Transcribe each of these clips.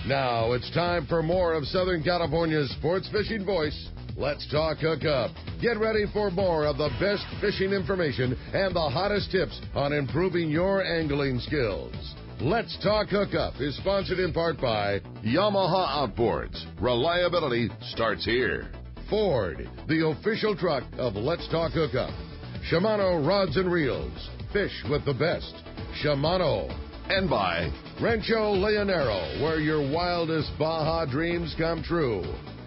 Now it's time for more of Southern California's sports fishing voice. Let's talk Hookup. Get ready for more of the best fishing information and the hottest tips on improving your angling skills. Let's Talk Hookup is sponsored in part by Yamaha Outboards. Reliability starts here. Ford, the official truck of Let's Talk Hookup. Shimano Rods and Reels. Fish with the best. Shimano. And by Rancho Leonero, where your wildest Baja dreams come true.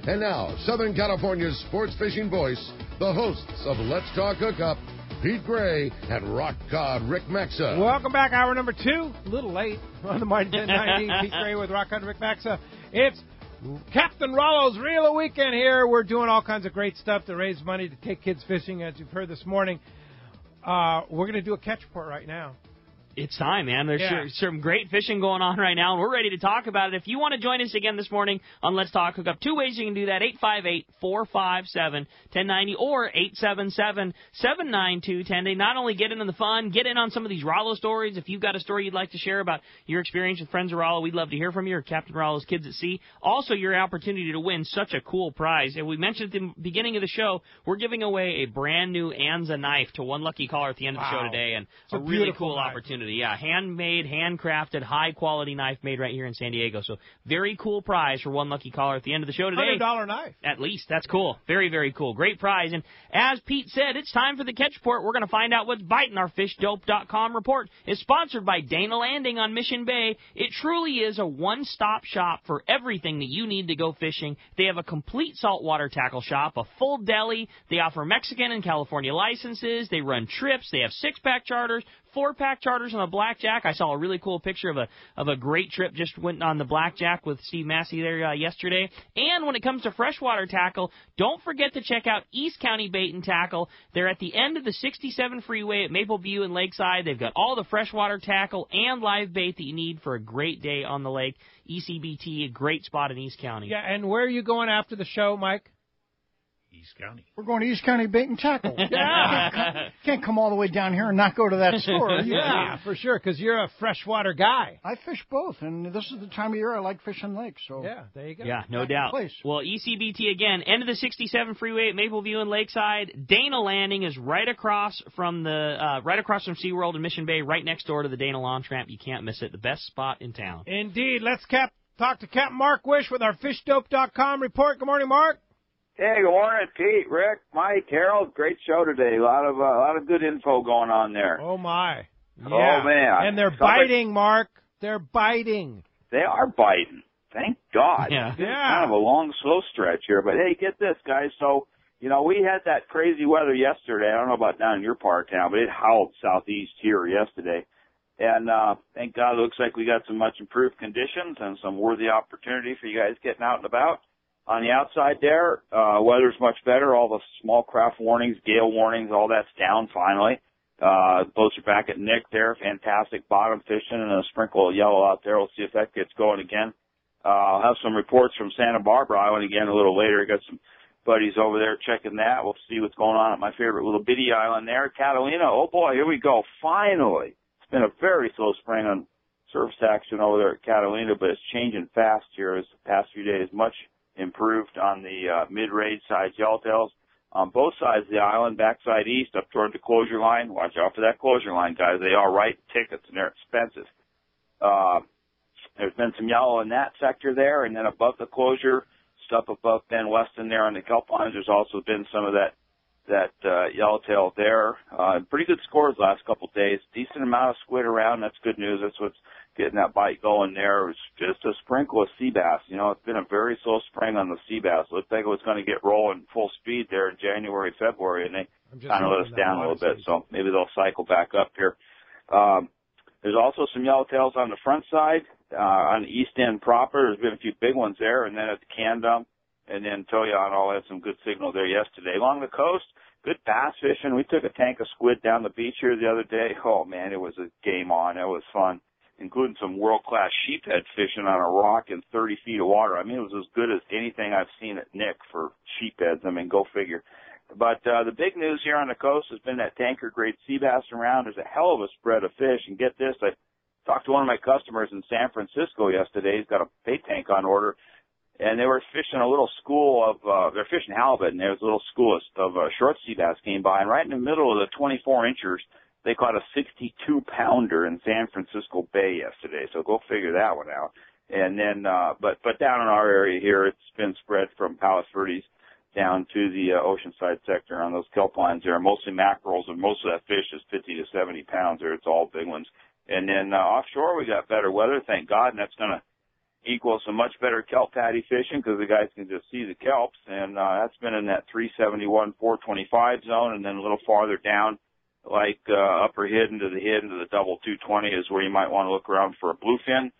And now, Southern California's sports fishing voice, the hosts of Let's Talk Hookup, Pete Gray and Rock Cod Rick Maxa. Welcome back, hour number 2. A little late on the Mighty 1090. Pete Gray with Rock Cod Rick Maxa. It's Captain Rollo's Reel Weekend here. We're doing all kinds of great stuff to raise money to take kids fishing, as you've heard this morning. We're going to do a catch report right now. It's time, man. There's some great fishing going on right now, and we're ready to talk about it. If you want to join us again this morning on Let's Talk Hookup, 2 ways you can do that, 858-457-1090 or 877-792-1090. Not only get in on the fun, get in on some of these Rollo stories. If you've got a story you'd like to share about your experience with friends of Rollo, we'd love to hear from you, or Captain Rollo's Kids at Sea. Also, your opportunity to win such a cool prize. And we mentioned at the beginning of the show, we're giving away a brand-new Anza knife to one lucky caller at the end of the show today, and it's a really cool opportunity. Yeah, handmade, handcrafted, high-quality knife made right here in San Diego. So very cool prize for one lucky caller at the end of the show today. $100 knife. At least. That's cool. Very, very cool. Great prize. And as Pete said, it's time for the catch report. We're going to find out what's biting. Our FishDope.com report is sponsored by Dana Landing on Mission Bay. It truly is a one-stop shop for everything that you need to go fishing. They have a complete saltwater tackle shop, a full deli. They offer Mexican and California licenses. They run trips. They have 6-pack charters, 4-pack charters on the Blackjack. I saw a really cool picture of a great trip just went on the Blackjack with Steve Massey there yesterday. And when it comes to freshwater tackle, don't forget to check out East County Bait and Tackle. They're at the end of the 67 freeway at Maple View and Lakeside. They've got all the freshwater tackle and live bait that you need for a great day on the lake. ECBT, a great spot in East County. Yeah, and where are you going after the show, Mike? East County. We're going to East County Bait and Tackle. Can't come all the way down here and not go to that store. Yeah, for sure, because you're a freshwater guy. I fish both, and this is the time of year I like fishing lakes. So yeah, there you go. Yeah, no doubt. Well, ECBT again, end of the 67 freeway at Maple View and Lakeside. Dana Landing is right across from SeaWorld in Mission Bay, right next door to the Dana Launch Ramp. You can't miss it. The best spot in town. Indeed. Let's talk to Captain Mark Wish with our FishDope.com report. Good morning, Mark. Hey, good morning, Pete, Rick, Mike, Harold. Great show today. A lot of good info going on there. Oh my! Yeah. Oh man! And they're biting, Mark. They're biting. They are biting. Thank God. Yeah. It's kind of a long, slow stretch here, but hey, get this, guys. So we had that crazy weather yesterday. I don't know about down in your part of town, but it howled southeast here yesterday. And thank God, it looks like we got some much improved conditions and some worthy opportunity for you guys getting out and about. On the outside there, weather's much better. All the small craft warnings, gale warnings, all that's down finally. Boats are back at Nick there. Fantastic bottom fishing and a sprinkle of yellow out there. We'll see if that gets going again. I'll have some reports from Santa Barbara Island again a little later. I got some buddies over there checking that. We'll see what's going on at my favorite little bitty island there, Catalina. Oh boy, here we go. Finally. It's been a very slow spring on surf action over there at Catalina, but it's changing fast here as the past few days. Much improved on the mid-range size yellowtails on both sides of the island, backside east, up toward the closure line. Watch out for that closure line, guys. They are right tickets, and they're expensive. There's been some yellow in that sector there, and then above the closure, stuff above Ben Weston there on the kelp lines, there's also been some of that yellowtail there. Pretty good scores last couple of days. Decent amount of squid around. That's good news. That's what's getting that bite going there. It was just a sprinkle of sea bass. It's been a very slow spring on the sea bass. Looked like it was going to get rolling full speed there in January, February, and they kind of let us down a little bit. So maybe they'll cycle back up here. There's also some yellowtails on the front side, on the east end proper. There's been a few big ones there, and then at the can dump, and then Toyon all had some good signal there yesterday. Along the coast, good bass fishing. We took a tank of squid down the beach here the other day. Oh, man, it was a game on. It was fun, including some world-class sheephead fishing on a rock in 30 feet of water. I mean, it was as good as anything I've seen at Nick for sheepheads. I mean, go figure. But the big news here on the coast has been that tanker-grade sea bass around. There's a hell of a spread of fish. And get this, I talked to one of my customers in San Francisco yesterday. He's got a bait tank on order, and they were fishing a little school of, they're fishing halibut, and there was a little school of short sea bass came by, and right in the middle of the 24 inchers, they caught a 62-pounder in San Francisco Bay yesterday. So go figure that one out. And then, but down in our area here, it's been spread from Palos Verdes down to the Oceanside sector on those kelp lines there. Mostly mackerels, and most of that fish is 50 to 70 pounds there. It's all big ones. And then offshore, we got better weather, thank God, and that's going to equal some much better kelp patty fishing because the guys can just see the kelps. And that's been in that 371, 425 zone, and then a little farther down, like upper hidden to the double 220 is where you might want to look around for a bluefin.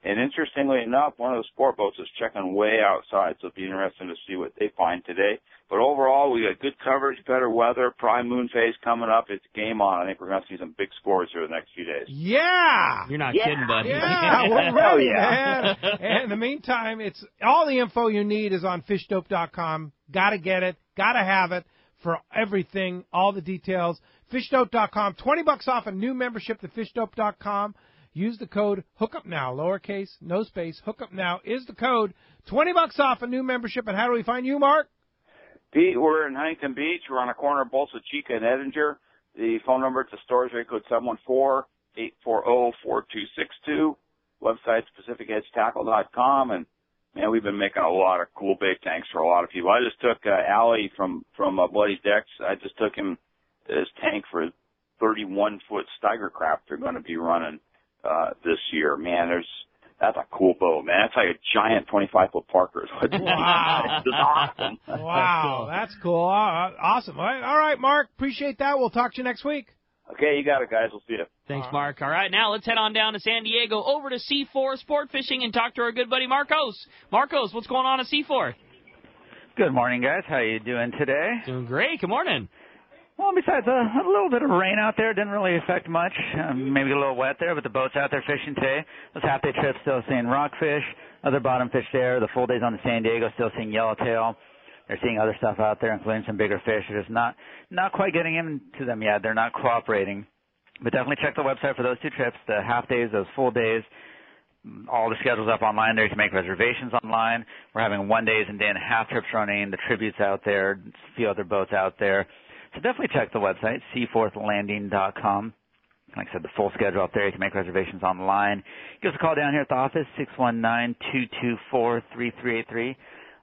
And interestingly enough, one of the sport boats is checking way outside, so it'll be interesting to see what they find today. But overall, we got good coverage, better weather, prime moon phase coming up. It's game on. I think we're going to see some big scores here the next few days. Yeah! You're not kidding, buddy. Yeah, we're ready, man. And in the meantime, it's all the info you need is on fishdope.com. Got to get it. Got to have it for everything, all the details. Fishdope.com, $20 off a new membership to fishdope.com. Use the code HOOKUPNOW, lowercase, no space. HOOKUPNOW is the code. $20 off a new membership. And how do we find you, Mark? Pete, we're in Huntington Beach. We're on a corner of Bolsa Chica and Edinger. The phone number to the store is area code 714-840-4262. Website PacificEdgeTackle.com. And, man, we've been making a lot of cool bait tanks for a lot of people. I just took Allie from Bloody Decks. I just took him his tank for his 31-foot Steiger craft they're going to be running this year. Man, that's a cool boat, man. That's like a giant 25-foot Parker. Wow. It's awesome. Wow, that's cool. Awesome. All right, Mark, appreciate that. We'll talk to you next week. Okay, you got it, guys. We'll see you. Thanks, Mark. All right, now let's head on down to San Diego, over to C4 Sport Fishing, and talk to our good buddy Marcos. Marcos, what's going on at C4? Good morning, guys. How you doing today? Doing great. Good morning. Well, besides a little bit of rain out there, didn't really affect much. Maybe a little wet there, but the boat's out there fishing today. Those half-day trips still seeing rockfish, other bottom fish there. The full days on the San Diego still seeing yellowtail. They're seeing other stuff out there, including some bigger fish. They're just not quite getting into them yet. They're not cooperating. But definitely check the website for those two trips, the half days, those full days. All the schedules up online there. You can make reservations online. We're having 1 days and day and a half trips running. The tributes out there, a few other boats out there. So definitely check the website, seaforthlanding.com. Like I said, the full schedule up there. You can make reservations online. Give us a call down here at the office, 619-224-3383.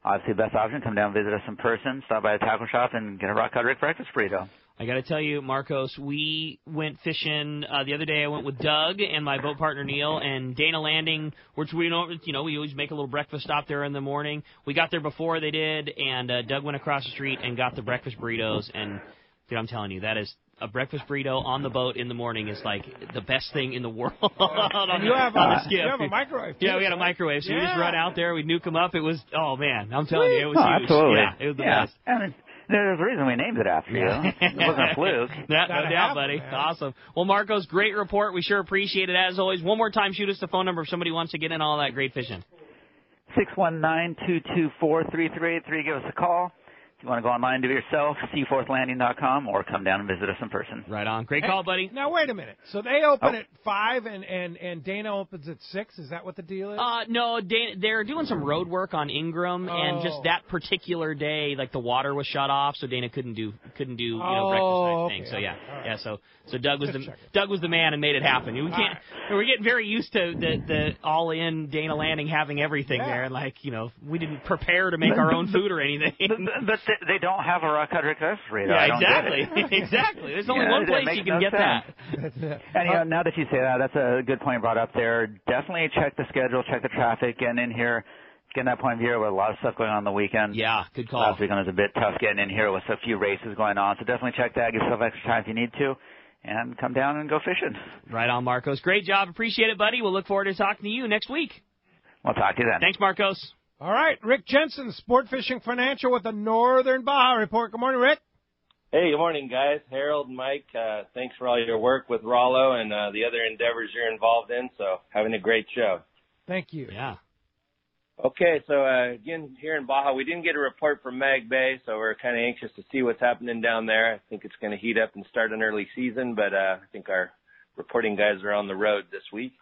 Obviously, the best option, come down and visit us in person, stop by the tackle shop, and get a Rock Cod Rick breakfast burrito. I got to tell you, Marcos, we went fishing the other day. I went with Doug and my boat partner Neil and Dana Landing, which we always make a little breakfast stop there in the morning. We got there before they did, and Doug went across the street and got the breakfast burritos. And dude, I'm telling you, that is a breakfast burrito on the boat in the morning is like the best thing in the world. And you have a microwave, too. Yeah, we had a microwave, so we just run out there, we nuke them up. It was, oh man, I'm telling you, it was huge. Absolutely. Yeah, it was the best. And there's a reason we named it after you. It wasn't a fluke. No doubt, buddy. Man. Awesome. Well, Marcos, great report. We sure appreciate it, as always. One more time, shoot us the phone number if somebody wants to get in all that great fishing. 619-224-3383. Give us a call. If you want to go online and do it yourself, seaforthlanding.com, or come down and visit us in person. Right on. Great call, buddy. Now, wait a minute. So they open at 5 and Dana opens at 6? Is that what the deal is? No, they're doing some road work on Ingram, and just that particular day, like the water was shut off, so Dana couldn't do breakfast type thing. So yeah. So Doug was the man and made it happen. We're getting very used to the all in Dana Landing having everything there, and we didn't prepare to make our own food or anything. But they don't have a Rock Cod Rick burrito. Yeah, exactly. Exactly. There's only one place you can get that. And now that you say that, that's a good point brought up there. Definitely check the schedule, check the traffic, getting in here, getting that point of view with a lot of stuff going on the weekend. Yeah, good call. Last weekend was a bit tough getting in here with a few races going on, so definitely check that. Give yourself extra time if you need to, and come down and go fishing. Right on, Marcos. Great job. Appreciate it, buddy. We'll look forward to talking to you next week. We'll talk to you then. Thanks, Marcos. All right, Rick Jensen, Sport Fishing Financial with the Northern Baja Report. Good morning, Rick. Hey, good morning, guys. Harold and Mike, thanks for all your work with Rollo and the other endeavors you're involved in, so having a great show. Thank you. Yeah. Okay, so again, here in Baja, we didn't get a report from Mag Bay, so we're kind of anxious to see what's happening down there. I think it's going to heat up and start an early season, but I think our reporting guys are on the road this week.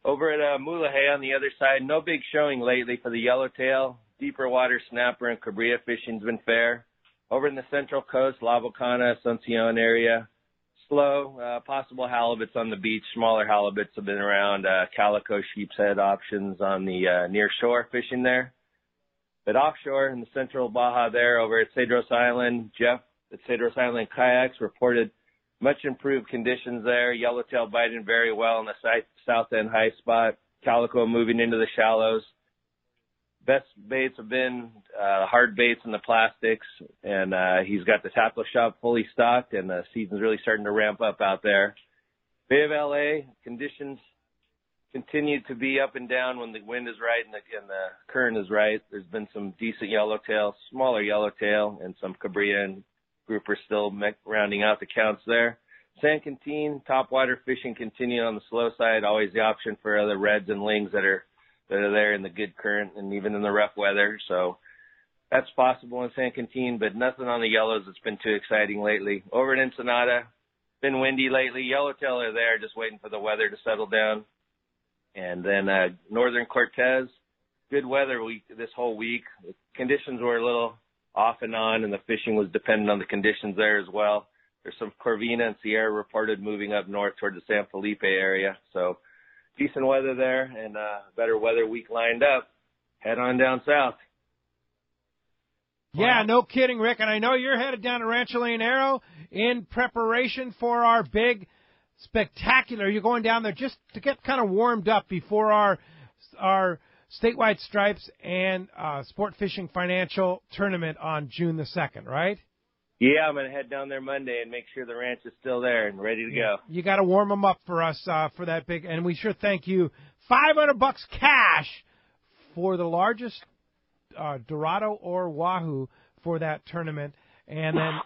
Over at Mulegé on the other side, no big showing lately for the yellowtail. Deeper water snapper and cabrilla fishing's been fair. Over in the Central Coast, La Bocana, Asuncion area, slow. Possible halibuts on the beach. Smaller halibuts have been around. Calico, sheep's head options on the near shore fishing there. But offshore in the Central Baja there, over at Cedros Island, Jeff at Cedros Island Kayaks reported much improved conditions there. Yellowtail biting very well in the south end high spot. Calico moving into the shallows. Best baits have been hard baits and the plastics, and he's got the tackle shop fully stocked, and the season's really starting to ramp up out there. Bay of LA, conditions continue to be up and down when the wind is right and the current is right. There's been some decent yellowtail, smaller yellowtail, and some cabrilla and grouper still rounding out the counts there. San Quintin, topwater fishing continuing on the slow side, always the option for other reds and lings that are there in the good current and even in the rough weather. So that's possible in San Quintin, but nothing on the yellows that's been too exciting lately. Over in Ensenada, been windy lately. Yellowtail are there, just waiting for the weather to settle down. And then Northern Cortez, good weather this whole week. The conditions were a little off and on, and the fishing was dependent on the conditions there as well. There's some Corvina and Sierra reported moving up north toward the San Felipe area. So decent weather there and better weather week lined up. Head on down south. Yeah, no kidding, Rick. And I know you're headed down to Rancho Leonero in preparation for our big spectacular. You're going down there just to get kind of warmed up before our statewide stripes and sport fishing financial tournament on June the 2nd, right? Yeah, I'm going to head down there Monday and make sure the ranch is still there and ready to go. You got to warm them up for us for that big, and we sure thank you. $500 cash for the largest Dorado or Wahoo for that tournament, and then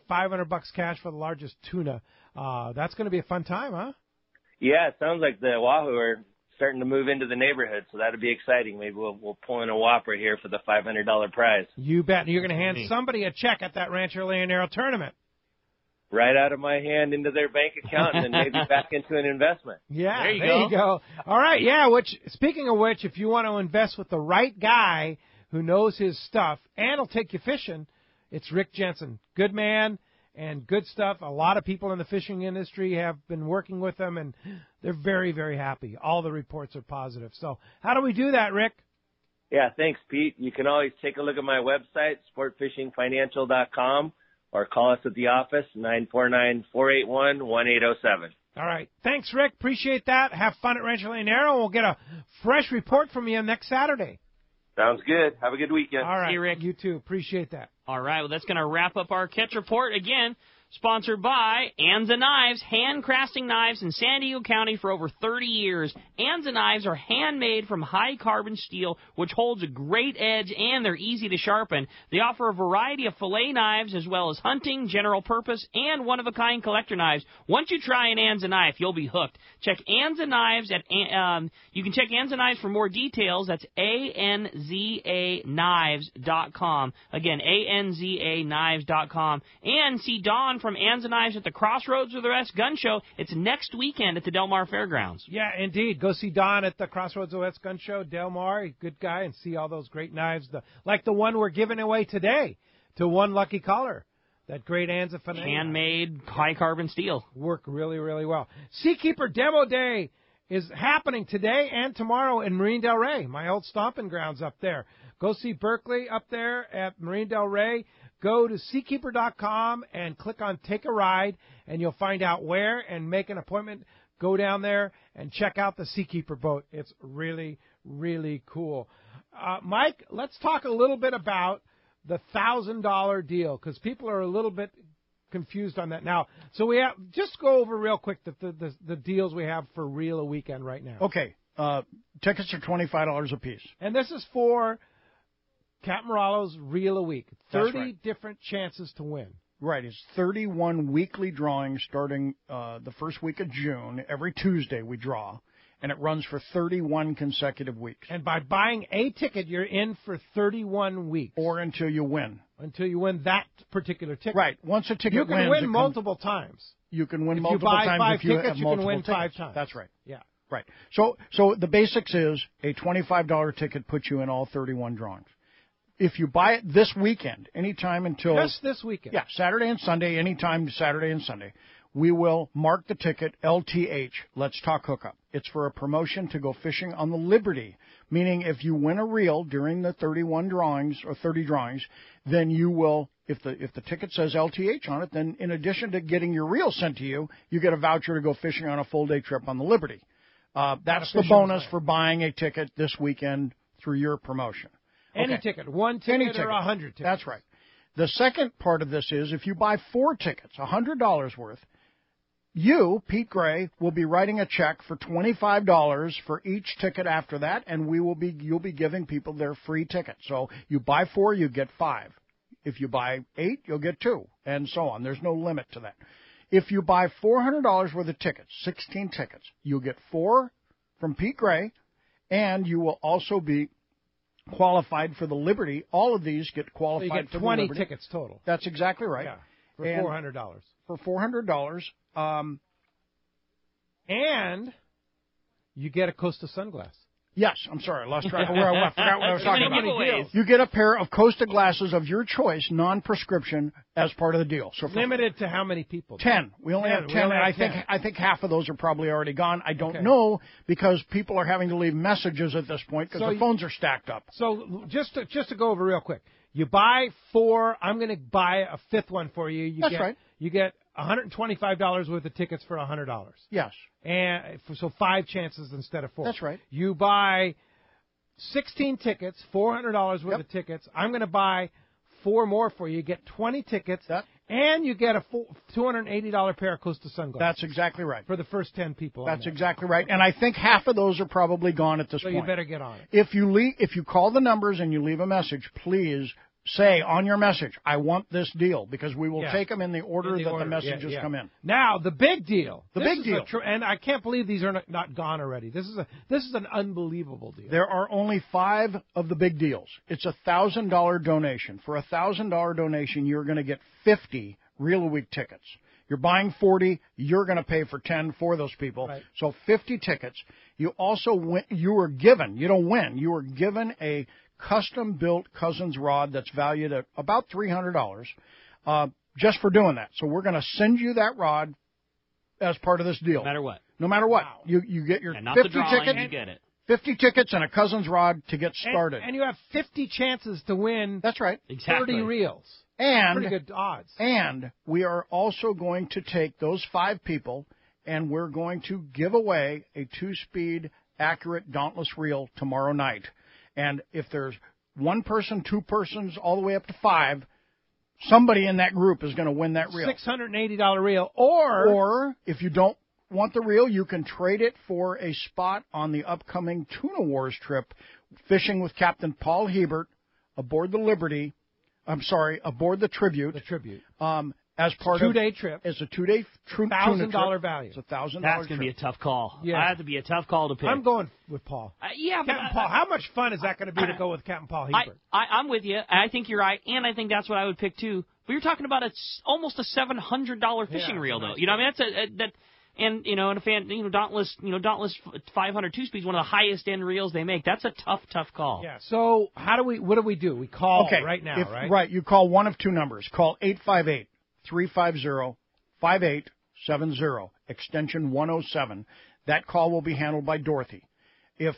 $500 cash for the largest tuna. That's going to be a fun time, huh? Yeah, it sounds like the Wahoo are starting to move into the neighborhood, so that'll be exciting. Maybe we'll pull in a whopper here for the $500 prize. You bet. And you're going to hand somebody a check at that Rancho Leonero tournament. Right out of my hand into their bank account and then maybe back into an investment. Yeah, there you go. All right, yeah, speaking of which, if you want to invest with the right guy who knows his stuff and will take you fishing, it's Rick Jensen. Good man and good stuff. A lot of people in the fishing industry have been working with them, and they're very, very happy. All the reports are positive. So how do we do that, Rick? Yeah, thanks, Pete. You can always take a look at my website, sportfishingfinancial.com, or call us at the office, 949-481-1807. All right. Thanks, Rick. Appreciate that. Have fun at Rancho Leonero. We'll get a fresh report from you next Saturday. Sounds good. Have a good weekend. All right. See you, Rick. You too. Appreciate that. All right. Well, that's going to wrap up our catch report. Again, sponsored by Anza Knives, handcrafting knives in San Diego County for over 30 years. Anza Knives are handmade from high-carbon steel, which holds a great edge, and they're easy to sharpen. They offer a variety of fillet knives as well as hunting, general purpose, and one-of-a-kind collector knives. Once you try an Anza knife, you'll be hooked. Check Anza Knives you can check Anza Knives for more details. That's ANZAKnives.com. Again, ANZAKnives.com. And see Dawn from Anza Knives at the Crossroads of the West Gun Show. It's next weekend at the Del Mar Fairgrounds. Yeah, indeed. Go see Don at the Crossroads of the West Gun Show, Del Mar. Good guy, and see all those great knives, like the one we're giving away today to one lucky caller. That great Anza Finet. Handmade high-carbon steel. Work really, really well. Seakeeper Demo Day is happening today and tomorrow in Marine Del Rey, my old stomping grounds up there. Go see Berkeley up there at Marine Del Rey. Go to seakeeper.com and click on Take a Ride, and you'll find out where and make an appointment. Go down there and check out the Seakeeper boat. It's really, really cool. Mike, let's talk a little bit about the $1,000 deal, because people are a little bit confused on that now. So we have just go over real quick the deals we have for Reel a Weekend right now. Okay. Tickets are $25 a piece. And this is for Captain Rollo's Reel a Week. 30 right. different chances to win. Right. It's 31 weekly drawings starting the first week of June. Every Tuesday we draw, and it runs for 31 consecutive weeks. And by buying a ticket, you're in for 31 weeks. Or until you win. Until you win that particular ticket. Right. Once a ticket wins, you can win multiple times. You can win if multiple you buy times five if you tickets, have you multiple can win tickets. 5 times. That's right. Yeah. Right. So the basics is a $25 ticket puts you in all 31 drawings. If you buy it this weekend, anytime until... Just this weekend. Yeah, Saturday and Sunday, anytime Saturday and Sunday, we will mark the ticket LTH, Let's Talk Hookup. It's for a promotion to go fishing on the Liberty, meaning if you win a reel during the 31 drawings or 30 drawings, then you will, if the ticket says LTH on it, then in addition to getting your reel sent to you, you get a voucher to go fishing on a full-day trip on the Liberty. That's the bonus for buying a ticket this weekend through your promotion. Any ticket, one ticket or 100 tickets. That's right. The second part of this is if you buy 4 tickets, $100 worth, you, Pete Gray, will be writing a check for $25 for each ticket after that, and you'll be giving people their free ticket. So you buy 4, you get 5. If you buy 8, you'll get 2, and so on. There's no limit to that. If you buy $400 worth of tickets, 16 tickets, you'll get 4 from Pete Gray, and you will also be qualified for the Liberty. All of these get qualified so you get for 20 the Liberty. tickets total. That's exactly right. Yeah, for $400. For $400. And you get a Costa sunglass. Yes, I'm sorry, I lost track of where I forgot what I was talking about. Giveaways. You get a pair of Costa glasses of your choice, non-prescription, as part of the deal. So limited to how many people? 10. We only have 10, and I think half of those are probably already gone. I don't know because people are having to leave messages at this point because the phones are stacked up. So just to go over real quick, you buy 4. I'm going to buy a 5th one for you. That's right. You get $125 worth of tickets for $100. Yes. And so 5 chances instead of 4. That's right. You buy 16 tickets, $400 worth of tickets. I'm going to buy 4 more for you. You get 20 tickets, and you get a $280 pair of Costa sunglasses. That's exactly right. For the first 10 people. That's exactly right. And I think half of those are probably gone at this point. So you better get on it. If you call the numbers and you leave a message, please say on your message, I want this deal, because we will take them in the order that the messages come in. Now, the big deal. The big deal. And I can't believe these are not gone already. This is an unbelievable deal. There are only 5 of the big deals. It's a $1,000 donation. For a $1,000 donation, you're going to get 50 Reel a Week tickets. You're buying 40. You're going to pay for 10 for those people. Right. So 50 tickets. You also win. You were given. You don't win. You were given a custom-built Cousins rod that's valued at about $300 just for doing that. So we're going to send you that rod as part of this deal. No matter what. No matter what. Wow. You get your 50 tickets. You get it. 50 tickets and a Cousins rod to get started. And you have 50 chances to win. That's right. 30 reels. And pretty good odds. And we are also going to take those 5 people and we're going to give away a 2-speed accurate Dauntless reel tomorrow night. And if there's 1 person, 2 persons, all the way up to 5, somebody in that group is going to win that reel. $680 reel. Or if you don't want the reel, you can trade it for a spot on the upcoming Tuna Wars trip, fishing with Captain Paul Hebert aboard the Liberty. Aboard the Tribute. The Tribute. As part of 2-day trip. It's a 2-day trip. $1,000 value. It's a $1,000. That's going to be a tough call. Yeah. I have to be a tough call to pick. I'm going with Paul. Captain Paul. How much fun is that going to be to go with Captain Paul Hebert? I'm with you. I think you're right, and I think that's what I would pick too. But you're talking about almost a $700 fishing reel, though. You know, I mean, that's and Dauntless 500 2-speed is one of the highest end reels they make. That's a tough call. Yeah. So what do we do? We call right now, right? Right. You call one of 2 numbers. Call 858-350-5870, extension 107. That call will be handled by Dorothy. If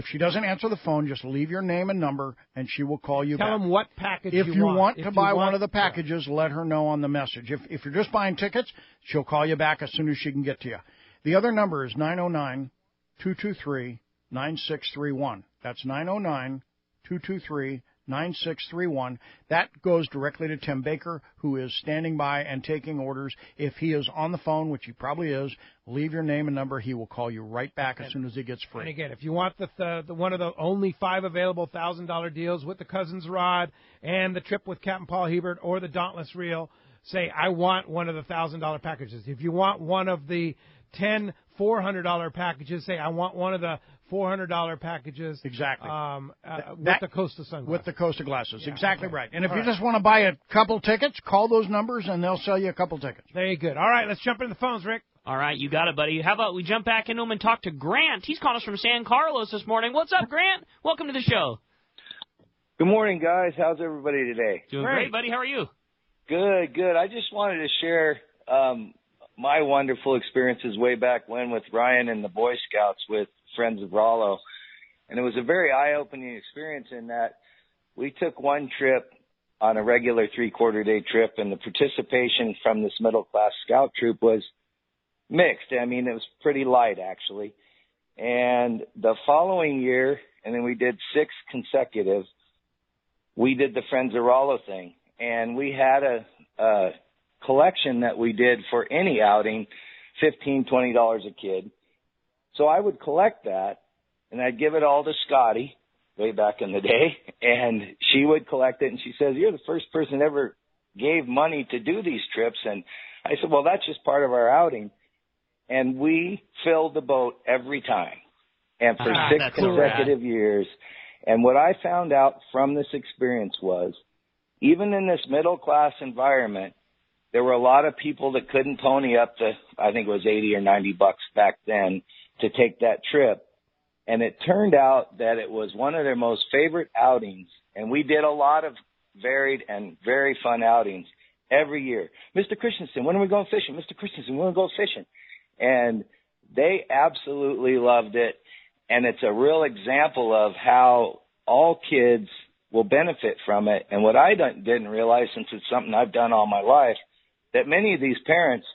she doesn't answer the phone, just leave your name and number, and she will call you back. Tell them what package you want. If you want to buy one of the packages, let her know on the message. If you're just buying tickets, she'll call you back as soon as she can get to you. The other number is 909-223-9631. That's 909-223-9631. That goes directly to Tim Baker, who is standing by and taking orders. If he is on the phone, which he probably is, leave your name and number. He will call you right back as soon as he gets free. And again, if you want the one of the only 5 available $1,000 deals with the Cousins rod and the trip with Captain Paul Hebert or the Dauntless reel, say, I want one of the $1,000 packages. If you want one of the 10 $400 packages, say, I want one of the $400 packages. Exactly. With the Costa sunglasses. With the Costa glasses. Yeah, exactly right. And if you just want to buy a couple tickets, call those numbers and they'll sell you a couple tickets. Very good. All right, let's jump into the phones, Rick. All right, you got it, buddy. How about we jump back into him and talk to Grant? He's calling us from San Carlos this morning. What's up, Grant? Welcome to the show. Good morning, guys. How's everybody today? Doing great, buddy. How are you? Good, good. I just wanted to share my wonderful experiences way back when with Ryan and the Boy Scouts with Friends of Rollo. And it was a very eye-opening experience in that we took one trip on a regular 3/4-day trip, and the participation from this middle-class scout troop was mixed. I mean, it was pretty light, actually. And the following year, and then we did 6 consecutive, we did the Friends of Rollo thing. And we had a collection that we did for any outing, $15, $20 a kid. So I would collect that, and I'd give it all to Scotty way back in the day, and she would collect it, and she says, "You're the first person that ever gave money to do these trips." And I said, "Well, that's just part of our outing." And we filled the boat every time, and for 6 consecutive years. And what I found out from this experience was, even in this middle-class environment, there were a lot of people that couldn't pony up to, I think it was $80 or $90 back then, to take that trip. And it turned out that it was one of their most favorite outings. And we did a lot of varied and very fun outings every year. "Mr. Christensen, when are we going fishing? Mr. Christensen, when are we going fishing?" And they absolutely loved it. And it's a real example of how all kids will benefit from it. And what I didn't realize, since it's something I've done all my life, that many of these parents,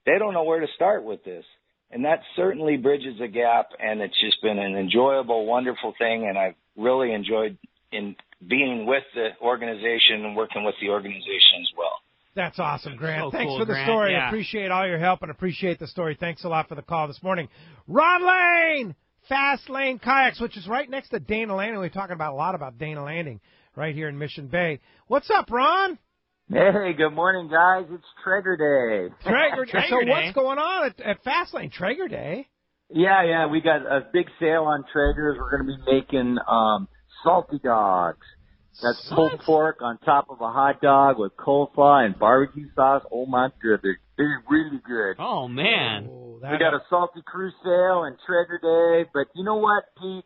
they don't know where to start with this. And that certainly bridges a gap, and it's just been an enjoyable, wonderful thing, and I've really enjoyed in being with the organization and working with the organization as well. That's awesome, Grant. So Thanks cool, for the Grant. story. Yeah. Appreciate all your help and appreciate the story. Thanks a lot for the call this morning. Ron Lane, Fast Lane Kayaks, which is right next to Dana Landing. We're talking about a lot about Dana Landing right here in Mission Bay. What's up, Ron? Hey, good morning, guys. It's Traeger Day. Traeger Day. So Day. what's going on at Fast Lane? Traeger Day? Yeah, we got a big sale on Traegers. We're going to be making salty dogs. That's pulled pork on top of a hot dog with coleslaw and barbecue sauce. Oh, my goodness. They're really good. Oh, man. Oh, We got a Salty Crew sale and Traeger Day. But you know what, Pete?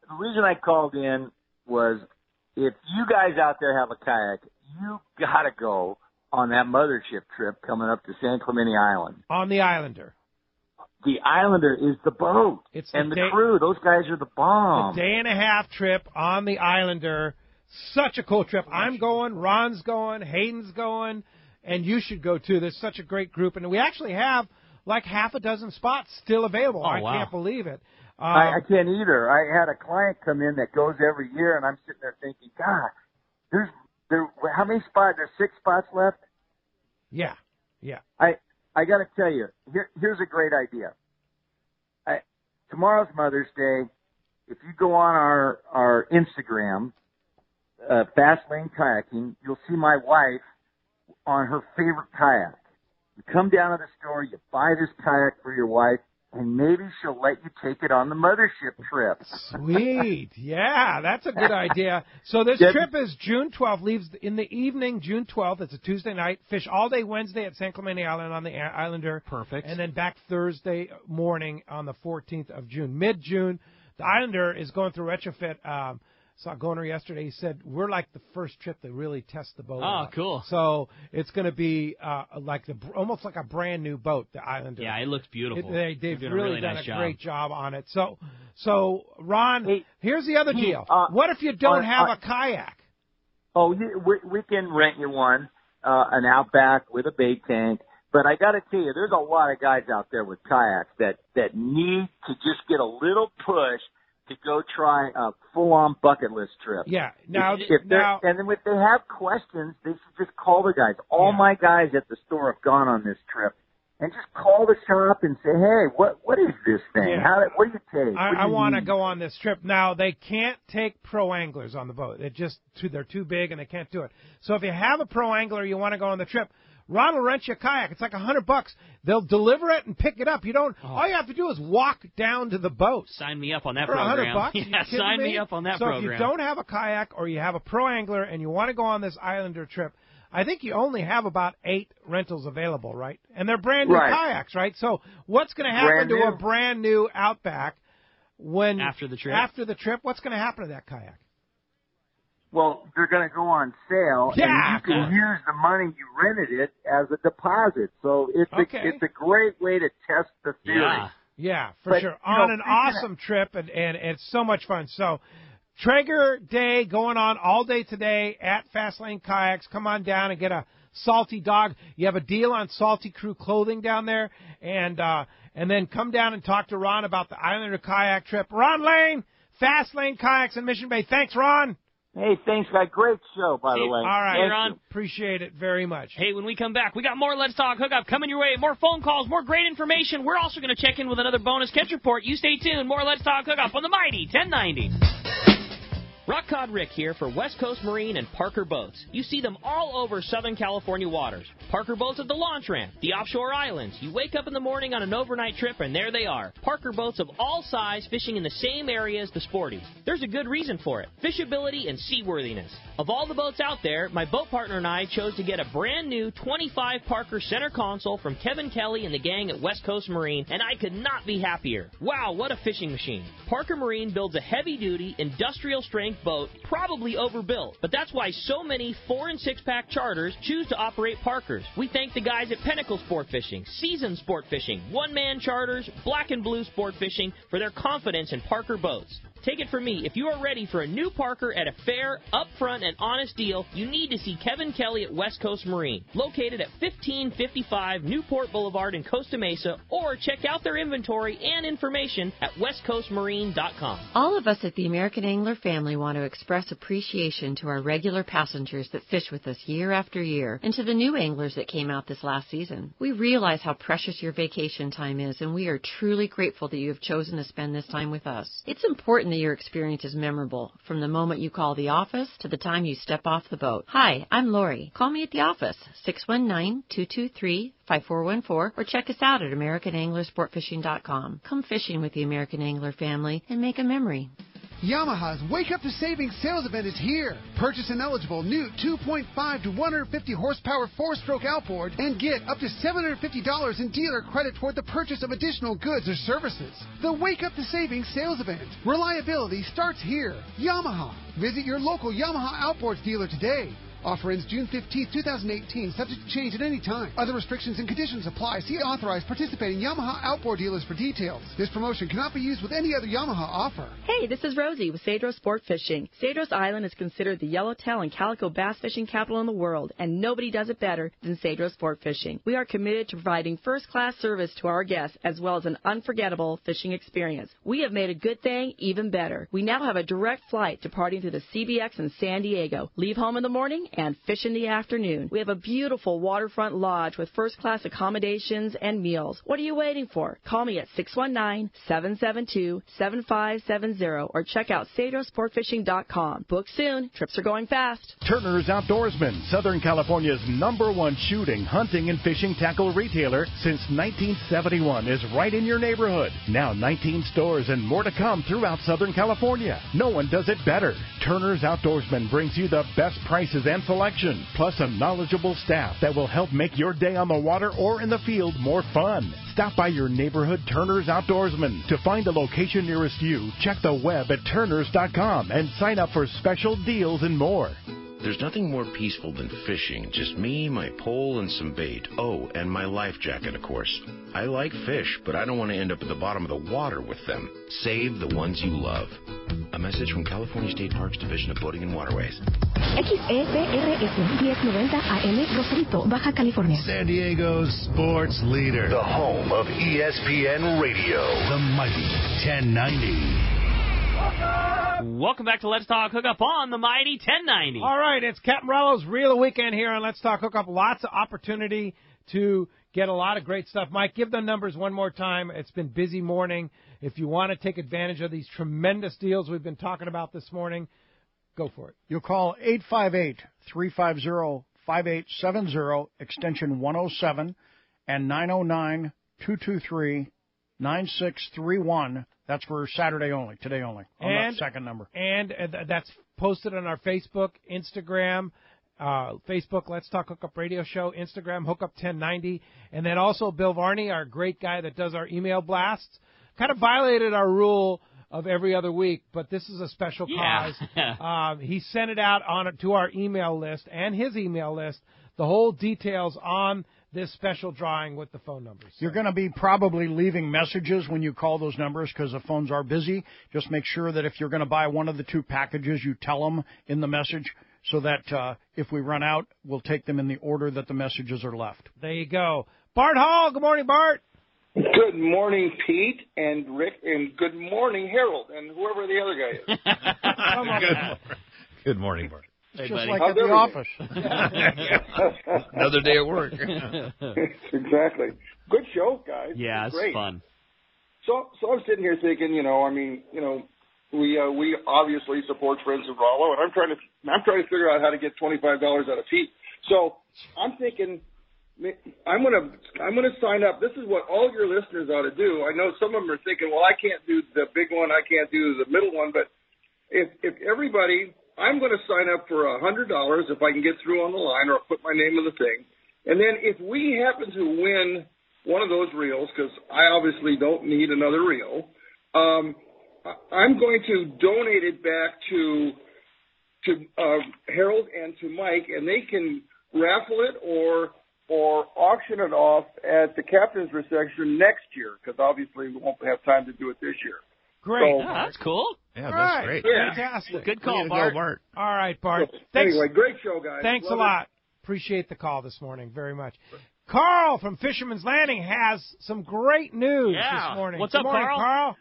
The reason I called in was if you guys out there have a kayak, you got to go on that mothership trip coming up to San Clemente Island. On the Islander. The Islander is the boat. It's and the day- crew. Those guys are the bomb. A day-and-a-half trip on the Islander. Such a cool trip. I'm going, Ron's going, Hayden's going, and you should go too. There's such a great group, and we actually have like half a dozen spots still available. Oh, I wow. can't believe it. I can't either. I had a client come in that goes every year, and I'm sitting there thinking, God, how many spots? There's 6 spots left? Yeah. I got to tell you, here's a great idea. Tomorrow's Mother's Day. If you go on our Instagram, Fast Lane Kayaking, you'll see my wife on her favorite kayak. You come down to the store, you buy this kayak for your wife, and maybe she'll let you take it on the mothership trip. Sweet. Yeah, that's a good idea. So this trip is June 12th, leaves in the evening, June 12th. It's a Tuesday night. Fish all day Wednesday at San Clemente Island on the Islander. Perfect. And then back Thursday morning on the 14th of June. Mid-June, the Islander is going through retrofit. Saw Goner yesterday. He said, we're like the first trip to really test the boat. Oh, out. cool. So it's going to be almost like a brand new boat, the Islander. Yeah, it looks beautiful. They've done really done nice a job. great job on it. So Ron, here's the other deal. Pete, What if you don't have a kayak? Oh, we can rent you one, an Outback with a bait tank. But I got to tell you, there's a lot of guys out there with kayaks that need to just get a little push to go try a full-on bucket list trip. Yeah. And then if they have questions, they should just call the guys. All my guys at the store have gone on this trip. And just call the shop and say, hey, what is this thing? Yeah. What do you take? I want to go on this trip. Now, they can't take pro anglers on the boat. They're too big and they can't do it. So if you have a pro angler, you want to go on the trip, Ron will rent you a kayak. It's like $100. They'll deliver it and pick it up. All you have to do is walk down to the boat. Sign me up on that for program. $100. Yeah, sign me up on that program. So if you don't have a kayak or you have a pro angler and you want to go on this Islander trip, I think you only have about 8 rentals available, right? And they're brand new kayaks, right? So what's going to happen to a brand new Outback when after the trip? After the trip, what's going to happen to that kayak? Well, they're going to go on sale, and you can use the money you rented it as a deposit. So it's a great way to test the theory. Yeah, for sure. On an awesome trip, and it's so much fun. So Traeger Day going on all day today at Fastlane Kayaks. Come on down and get a Salty Dog. You have a deal on Salty Crew clothing down there, and then come down and talk to Ron about the Islander kayak trip. Ron Lane, Fastlane Kayaks in Mission Bay. Thanks, Ron. Hey, thanks, guys. Great show, by the way. All right, Ron. Appreciate it very much. Hey, when we come back, we got more Let's Talk Hookup coming your way. More phone calls, more great information. We're also going to check in with another bonus catch report. You stay tuned. More Let's Talk Hookup on the Mighty 1090. Rock Cod Rick here for West Coast Marine and Parker Boats. You see them all over Southern California waters. Parker Boats at the launch ramp, the offshore islands. You wake up in the morning on an overnight trip, and there they are. Parker Boats of all size fishing in the same area as the sporties. There's a good reason for it: fishability and seaworthiness. Of all the boats out there, my boat partner and I chose to get a brand new 25 Parker center console from Kevin Kelly and the gang at West Coast Marine, and I could not be happier. Wow, what a fishing machine. Parker Marine builds a heavy-duty, industrial-strength boat, probably overbuilt, but that's why so many 4- and 6-pack charters choose to operate Parkers. We thank the guys at Pinnacle Sport Fishing, Season Sport Fishing, One-Man Charters, Black and Blue Sport Fishing for their confidence in Parker boats. Take it from me, if you are ready for a new Parker at a fair, upfront, and honest deal, you need to see Kevin Kelly at West Coast Marine, located at 1555 Newport Boulevard in Costa Mesa, or check out their inventory and information at westcoastmarine.com. All of us at the American Angler family want to express appreciation to our regular passengers that fish with us year after year, and to the new anglers that came out this last season. We realize how precious your vacation time is, and we are truly grateful that you have chosen to spend this time with us. It's important that your experience is memorable, from the moment you call the office to the time you step off the boat. Hi, I'm Lori. Call me at the office, 619-223-5414, or check us out at AmericanAnglerSportFishing.com. Come fishing with the American Angler family and make a memory. Yamaha's Wake Up to Savings sales event is here. Purchase an eligible new 2.5 to 150 horsepower 4-stroke outboard and get up to $750 in dealer credit toward the purchase of additional goods or services. The Wake Up to Savings sales event. Reliability starts here. Yamaha. Visit your local Yamaha Outboards dealer today. Offer ends June 15, 2018, subject to change at any time. Other restrictions and conditions apply. See authorized participating Yamaha outboard dealers for details. This promotion cannot be used with any other Yamaha offer. Hey, this is Rosie with Cedros Sport Fishing. Cedros Island is considered the yellowtail and calico bass fishing capital in the world, and nobody does it better than Cedros Sport Fishing. We are committed to providing first-class service to our guests, as well as an unforgettable fishing experience. We have made a good thing even better. We now have a direct flight departing to the CBX in San Diego. Leave home in the morning and fish in the afternoon. We have a beautiful waterfront lodge with first-class accommodations and meals. What are you waiting for? Call me at 619-772-7570 or check out CedrosSportFishing.com. Book soon. Trips are going fast. Turner's Outdoorsman, Southern California's #1 shooting, hunting, and fishing tackle retailer since 1971, is right in your neighborhood. Now 19 stores and more to come throughout Southern California. No one does it better. Turner's Outdoorsman brings you the best prices and selection, plus a knowledgeable staff that will help make your day on the water or in the field more fun. Stop by your neighborhood Turner's Outdoorsman. To find a location nearest you, check the web at turners.com and sign up for special deals and more. There's nothing more peaceful than fishing. Just me, my pole, and some bait. Oh, and my life jacket, of course. I like fish, but I don't want to end up at the bottom of the water with them. Save the ones you love. A message from California State Parks Division of Boating and Waterways. XEPRS 1090 AM, Rosarito, Baja California. San Diego's sports leader. The home of ESPN Radio. The mighty 1090. Welcome back to Let's Talk Hookup on the Mighty 1090. All right, it's Captain Rollo's Reel of the Weekend here on Let's Talk Hookup. Lots of opportunity to get a lot of great stuff. Mike, give the numbers one more time. It's been a busy morning. If you want to take advantage of these tremendous deals we've been talking about this morning, go for it. You'll call 858-350-5870, extension 107, and 909-223-9631. That's for Saturday only, today only, on that second number. And that's posted on our Facebook, Instagram, Facebook, Let's Talk Hookup Radio Show, Instagram, Hookup 1090, and then also Bill Varney, our great guy that does our email blasts, kind of violated our rule of every other week, but this is a special cause. He sent it out to our email list and his email list, the whole details on this special drawing with the phone numbers. You're going to be probably leaving messages when you call those numbers because the phones are busy. Just make sure that if you're going to buy one of the two packages, you tell them in the message so that if we run out, we'll take them in the order that the messages are left. There you go. Bart Hall, good morning, Bart. Good morning, Pete and Rick, and good morning, Harold, and whoever the other guy is. Good morning, Bart. It's just like at the office. Another day at work. Exactly. Good show, guys. Yeah, it's great. fun. So I'm sitting here thinking, we obviously support Friends of Rollo, and I'm trying to figure out how to get $25 out of Pete. So I'm thinking, I'm gonna sign up. This is what all your listeners ought to do. I know some of them are thinking, well, I can't do the big one, I can't do the middle one, but if everybody, I'm going to sign up for $100 if I can get through on the line, or I'll put my name in the thing. And then if we happen to win one of those reels, because I obviously don't need another reel, I'm going to donate it back to Harold and to Mike, and they can raffle it or auction it off at the captain's reception next year, because obviously we won't have time to do it this year. Great. So, that's cool. Yeah, that's great. Yeah. Fantastic. Good call, Bart. All right, Bart. Anyway, great show, guys. Thanks Love a lot. Appreciate the call this morning very much. Carl from Fisherman's Landing has some great news this morning. What's up, Good morning, Carl?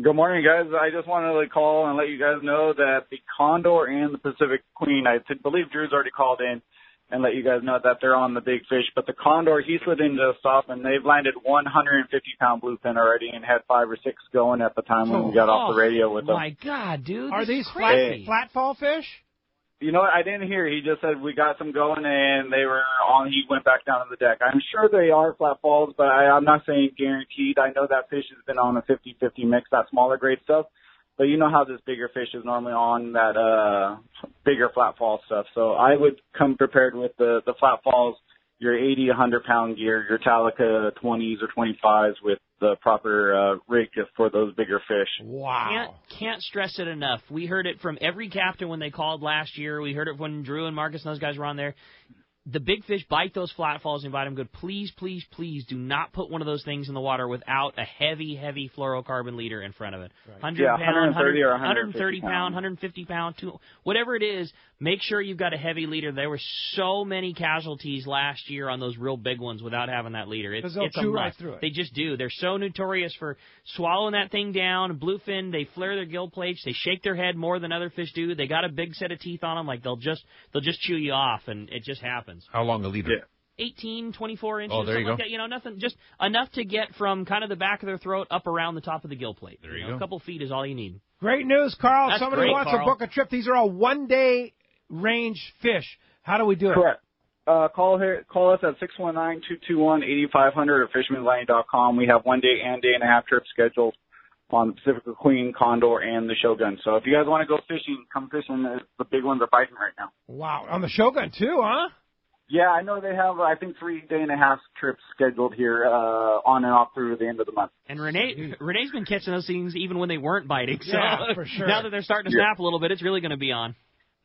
Good morning, guys. I just wanted to call and let you guys know that the Condor and the Pacific Queen, I believe Drew's already called in and let you guys know that they're on the big fish. But the Condor, he slid into a stop, and they've landed 150-pound bluefin already and had 5 or 6 going at the time when we got off the radio with them. My God, dude. Are these crazy? flatfall fish? You know what? I didn't hear. He just said we got some going, and they were on. He went back down to the deck. I'm sure they are flat falls, but I'm not saying guaranteed. I know that fish has been on a 50-50 mix, that smaller grade stuff. But you know how this bigger fish is normally on that bigger flat fall stuff. So I would come prepared with the flat falls, your 80, 100-pound gear, your Talica 20s or 25s with the proper rig for those bigger fish. Wow. Can't stress it enough. We heard it from every captain when they called last year. We heard it when Drew and Marcus and those guys were on there. The big fish bite those flat falls and bite them good. Please, please, please do not put one of those things in the water without a heavy, heavy fluorocarbon leader in front of it. Right. 130 or 130 pound, 150 pound, whatever it is, make sure you've got a heavy leader. There were so many casualties last year on those real big ones without having that leader. It's they'll a chew must. right through it. They just do. They're so notorious for swallowing that thing down. Bluefin, they flare their gill plates. They shake their head more than other fish do. They got a big set of teeth on them. Like they'll just chew you off, and it just happens. How long a leader? 18, 24 inches, there you something like go. that. You know, nothing, just enough to get from kind of the back of their throat up around the top of the gill plate. There you go. A couple feet is all you need. Great news, Carl. That's Somebody great, wants Carl. to book a trip. These are all one-day range fish. How do we do it? Correct. Call us at 619-221-8500 or fishermanlanding.com. We have 1 day and day and a half trips scheduled on the Pacific Queen, Condor, and the Shogun. So if you guys want to go fishing, come fishing. The big ones are biting right now. Wow. On the Shogun, too, huh? Yeah, I know they have, I think, 3 day and a half trips scheduled here on and off through the end of the month. And Renee's been catching those things even when they weren't biting. So Yeah, for sure. now that they're starting to snap a little bit, it's really going to be on.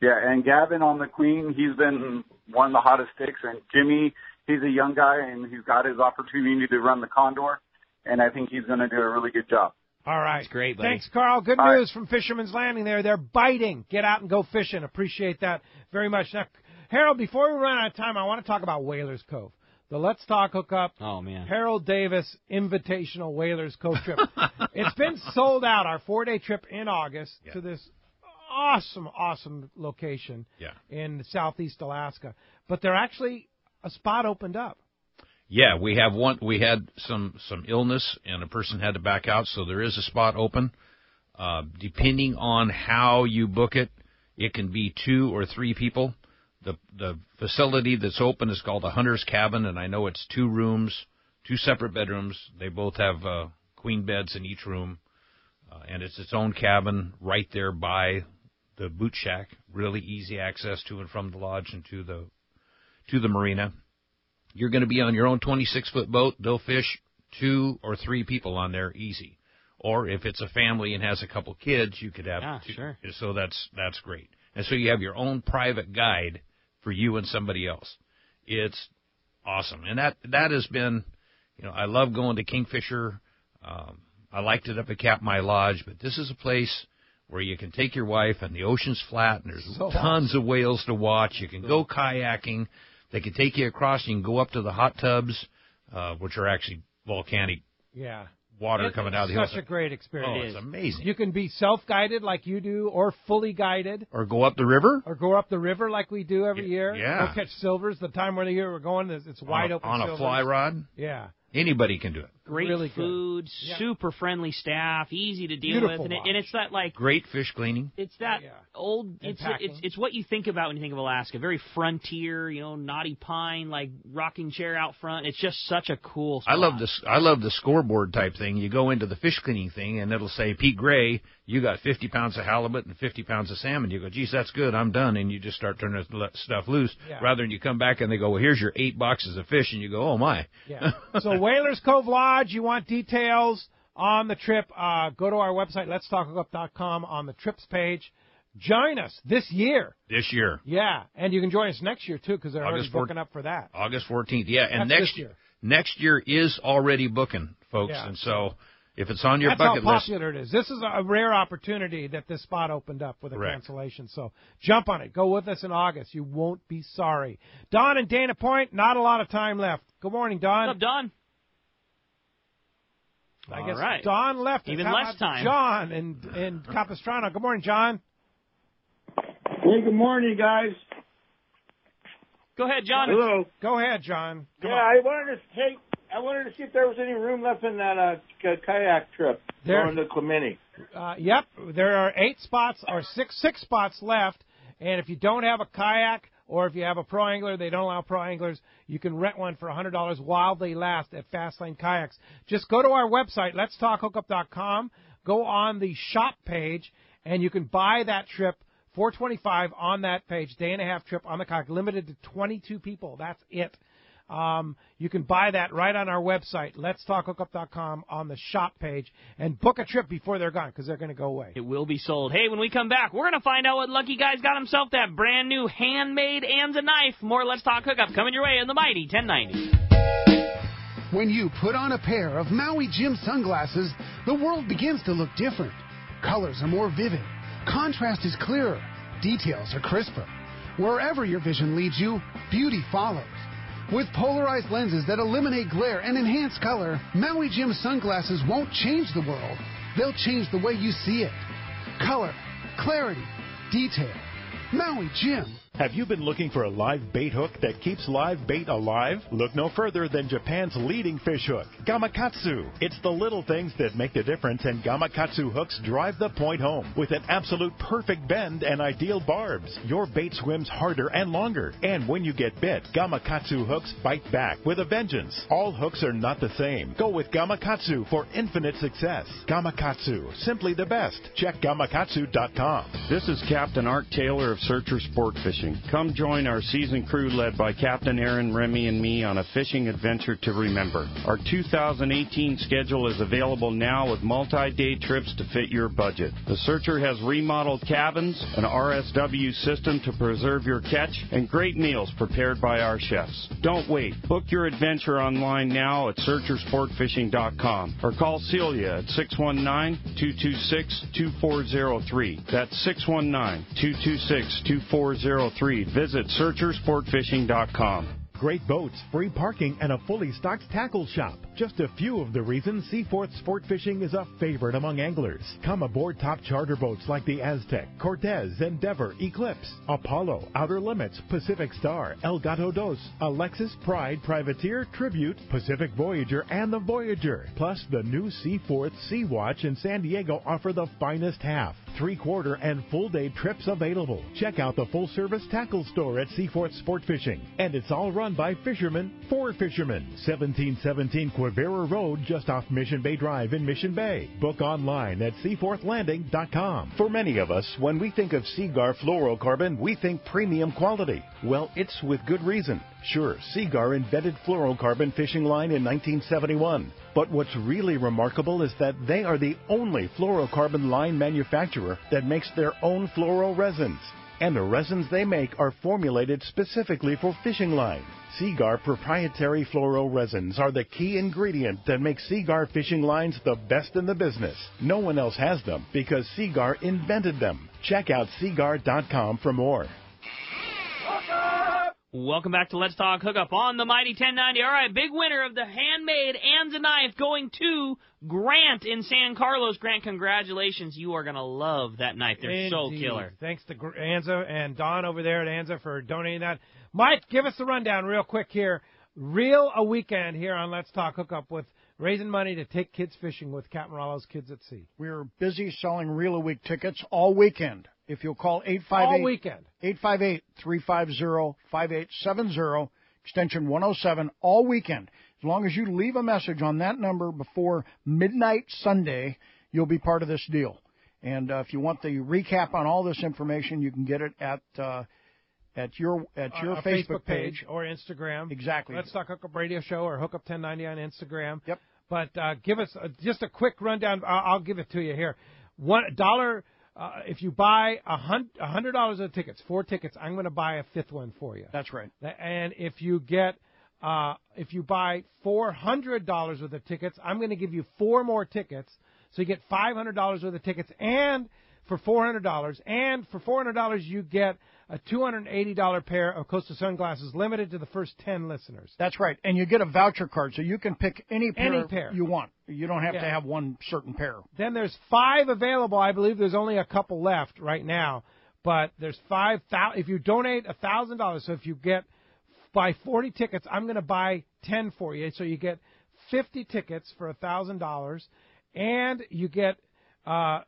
Yeah, and Gavin on the Queen, he's been one of the hottest sticks. And Jimmy, he's a young guy, and he's got his opportunity to run the Condor, and I think he's going to do a really good job. All right. That's great, buddy. Thanks, Carl. Good All news from Fisherman's Landing there. They're biting. Get out and go fishing. Appreciate that very much. Now, Harold, before we run out of time, I want to talk about Whalers Cove. The Let's Talk Hookup, Oh, man. Harold Davis Invitational Whalers Cove trip. It's been sold out, our 4-day trip in August, to this awesome location in southeast Alaska. But there actually a spot opened up. Yeah, we have one. We had some illness, and a person had to back out, so there is a spot open. Depending on how you book it, it can be 2 or 3 people. The facility that's open is called the Hunter's Cabin, and I know it's 2 rooms, 2 separate bedrooms. They both have queen beds in each room, and it's its own cabin right there by the boot shack really easy access to and from the lodge and to the marina. You're going to be on your own 26-foot boat. They'll fish 2 or 3 people on there easy. Or if it's a family and has a couple kids, you could have 2. Sure. So that's great. And so you have your own private guide for you and somebody else. It's awesome. And that has been, I love going to Kingfisher. I liked it up at Katmai Lodge, but this is a place where you can take your wife and the ocean's flat and there's tons of whales to watch. You can go kayaking. They can take you across. You can go up to the hot tubs, which are actually volcanic water coming out of the hills. It's such a great experience. Oh, it's amazing. You can be self-guided like you do or fully guided. Or go up the river. Or go up the river like we do every year. Yeah. Go catch silvers. The time when the year we're going, it's wide open on silvers. A fly rod. Yeah. Anybody can do it. Great really food, super friendly staff, easy to deal Beautiful with, and it's that like great fish cleaning. It's that old. It's what you think about when you think of Alaska. Very frontier, knotty pine, like rocking chair out front. It's just such a cool spot. I love the scoreboard type thing. You go into the fish cleaning thing, and it'll say, Pete Gray, you got 50 pounds of halibut and 50 pounds of salmon. You go, geez, that's good. I'm done, and you just start turning stuff loose. Yeah. Rather than you come back and they go, well, here's your 8 boxes of fish, and you go, oh my. Yeah. So Whalers Cove Lodge. You want details on the trip, go to our website, letstalkhookup.com, on the trips page. Join us this year. This year. Yeah, and you can join us next year, too, because they're already booking up for that. August 14th, yeah. And That's next year is already booking, folks. Yeah. And so if it's on your That's bucket how list. popular it is. This is a rare opportunity that this spot opened up with a cancellation. So jump on it. Go with us in August. You won't be sorry. Don and Dana Point, not a lot of time left. Good morning, Don. What's up, Don? I guess Don left. Even How less about time. John in Capistrano. Good morning, John. Hey, good morning, guys. Go ahead, John. Hello. Go ahead, John. Come on. I wanted to see if there was any room left in that kayak trip going to Clemente. Yep, there are 8 spots or six spots left, and if you don't have a kayak or if you have a pro angler, they don't allow pro anglers, you can rent one for $100 while they last at Fastlane Kayaks. Just go to our website, letstalkhookup.com, go on the shop page, and you can buy that trip, $425 on that page, day-and-a-half trip on the kayak, limited to 22 people. That's it. You can buy that right on our website, letstalkhookup.com, on the shop page, and book a trip before they're gone, because they're going to go away. It will be sold. Hey, when we come back, we're going to find out what lucky guy's got himself that brand new handmade Anza knife. More Let's Talk Hookup coming your way in the mighty 1090. When you put on a pair of Maui Jim sunglasses, the world begins to look different. Colors are more vivid. Contrast is clearer. Details are crisper. Wherever your vision leads you, beauty follows. With polarized lenses that eliminate glare and enhance color, Maui Jim sunglasses won't change the world. They'll change the way you see it. Color, clarity, detail. Maui Jim. Have you been looking for a live bait hook that keeps live bait alive? Look no further than Japan's leading fish hook, Gamakatsu. It's the little things that make the difference, and Gamakatsu hooks drive the point home. With an absolute perfect bend and ideal barbs, your bait swims harder and longer. And when you get bit, Gamakatsu hooks bite back with a vengeance. All hooks are not the same. Go with Gamakatsu for infinite success. Gamakatsu, simply the best. Check Gamakatsu.com. This is Captain Art Taylor of Searcher Sport Fishing. Come join our season crew led by Captain Aaron, Remy, and me on a fishing adventure to remember. Our 2018 schedule is available now with multi-day trips to fit your budget. The Searcher has remodeled cabins, an RSW system to preserve your catch, and great meals prepared by our chefs. Don't wait. Book your adventure online now at SearcherSportFishing.com or call Celia at 619-226-2403. That's 619-226-2403. Visit SearcherSportFishing.com. Great boats, free parking, and a fully stocked tackle shop. Just a few of the reasons Seaforth Sport Fishing is a favorite among anglers. Come aboard top charter boats like the Aztec, Cortez, Endeavor, Eclipse, Apollo, Outer Limits, Pacific Star, El Gato Dos, Alexis, Pride, Privateer, Tribute, Pacific Voyager, and the Voyager. Plus, the new Seaforth Sea Watch in San Diego offer the finest half, 3/4, and full-day trips available. Check out the full-service tackle store at Seaforth Sport Fishing. And it's all run by fishermen for fishermen. 1717 Quebec Rivera Road, just off Mission Bay Drive in Mission Bay. Book online at seaforthlanding.com. For many of us, when we think of Seagar fluorocarbon, we think premium quality. Well, it's with good reason. Sure, Seagar invented fluorocarbon fishing line in 1971. But what's really remarkable is that they are the only fluorocarbon line manufacturer that makes their own fluoro resins. And the resins they make are formulated specifically for fishing line. Seagar proprietary fluoro resins are the key ingredient that makes Seagar fishing lines the best in the business. No one else has them because Seagar invented them. Check out Seagar.com for more. Welcome back to Let's Talk Hookup on the Mighty 1090. All right, big winner of the handmade Anza knife going to Grant in San Carlos. Grant, congratulations. You are going to love that knife. They're so killer. Thanks to Anza and Don over there at Anza for donating that. Mike, give us the rundown real quick here. Reel a weekend here on Let's Talk Hookup with raising money to take kids fishing with Captain Rollo's Kids at Sea. We're busy selling Reel a Week tickets all weekend. If you'll call 858-350-5870, extension 107, all weekend. As long as you leave a message on that number before midnight Sunday, you'll be part of this deal. And if you want the recap on all this information, you can get it at your Facebook page or Instagram. Exactly. Let's Talk Hookup Radio Show or Hookup 1090 on Instagram. Yep. But give us just a quick rundown. I'll give it to you here. $1. If you buy $100 of tickets, 4 tickets, I'm going to buy a 5th one for you. That's right. And if you buy $400 worth of tickets, I'm going to give you 4 more tickets. So you get $500 worth of tickets, and for $400, and for $400 you get a $280 pair of Costa sunglasses, limited to the first 10 listeners. That's right, and you get a voucher card, so you can pick any pair you want. You don't have to have one certain pair. Then there's 5 available. I believe there's only a couple left right now, but there's 5,000. If you donate $1,000, so if you buy 40 tickets, I'm going to buy 10 for you, so you get 50 tickets for $1,000. And you get a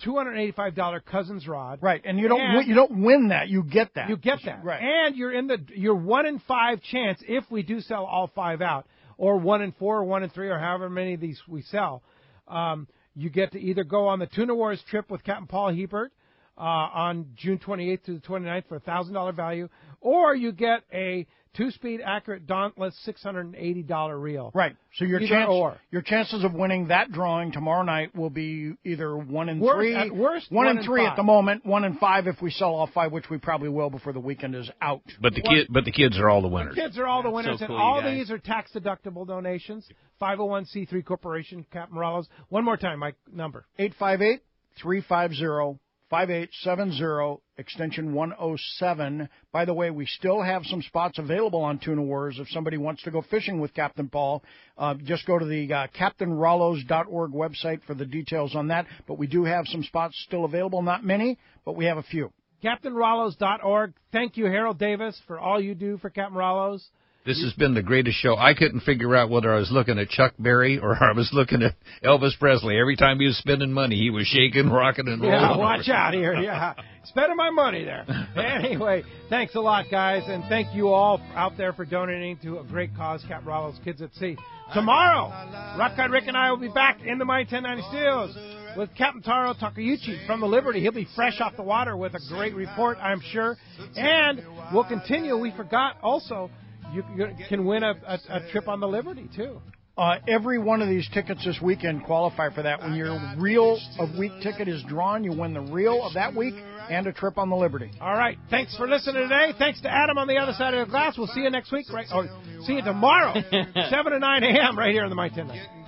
$285 Cousins rod. Right, and you don't win that. You get that. You get that. Right. And you're 1 in 5 chance if we do sell all 5 out, or 1 in 4, or 1 in 3, or however many of these we sell. You get to either go on the Tuna Wars trip with Captain Paul Hebert on June 28th to the 29th for a $1,000 value, or you get a 2-speed accurate Dauntless $680 reel. Right. So your chances of winning that drawing tomorrow night will be either 1 in 3, at worst, 1 in 3 at the moment, 1 in 5 if we sell all 5, which we probably will before the weekend is out. But the kids are all the winners. The kids are all the winners, so cool, and all you guys. these are tax deductible donations. 501c3 Corporation, Captain Rollo's. One more time, Mike, number 858-350-5870, extension 107. By the way, we still have some spots available on Tuna Wars. If somebody wants to go fishing with Captain Paul, just go to the CaptainRollos.org website for the details on that. But we do have some spots still available, not many, but we have a few. CaptainRollos.org. Thank you, Harold Davis, for all you do for Captain Rollo's. This has been the greatest show. I couldn't figure out whether I was looking at Chuck Berry or I was looking at Elvis Presley. Every time he was spending money, he was shaking, rocking, and rolling. Yeah, watch out here. Yeah, spending my money there. Anyway, thanks a lot, guys, and thank you all out there for donating to a great cause, Captain Rollo's Kids at Sea. Tomorrow, Rock Guide Rick and I will be back in the Mighty 1090 Studios with Captain Taro Takeuchi from the Liberty. He'll be fresh off the water with a great report, I'm sure. And we'll continue. We forgot also, you can win a trip on the Liberty, too. Every one of these tickets this weekend qualify for that. When your Reel of Week ticket is drawn, you win the reel of that week and a trip on the Liberty. All right. Thanks for listening today. Thanks to Adam on the other side of the glass. We'll see you next week, or see you tomorrow, 7 to 9 a.m. right here on the Mighty 1090.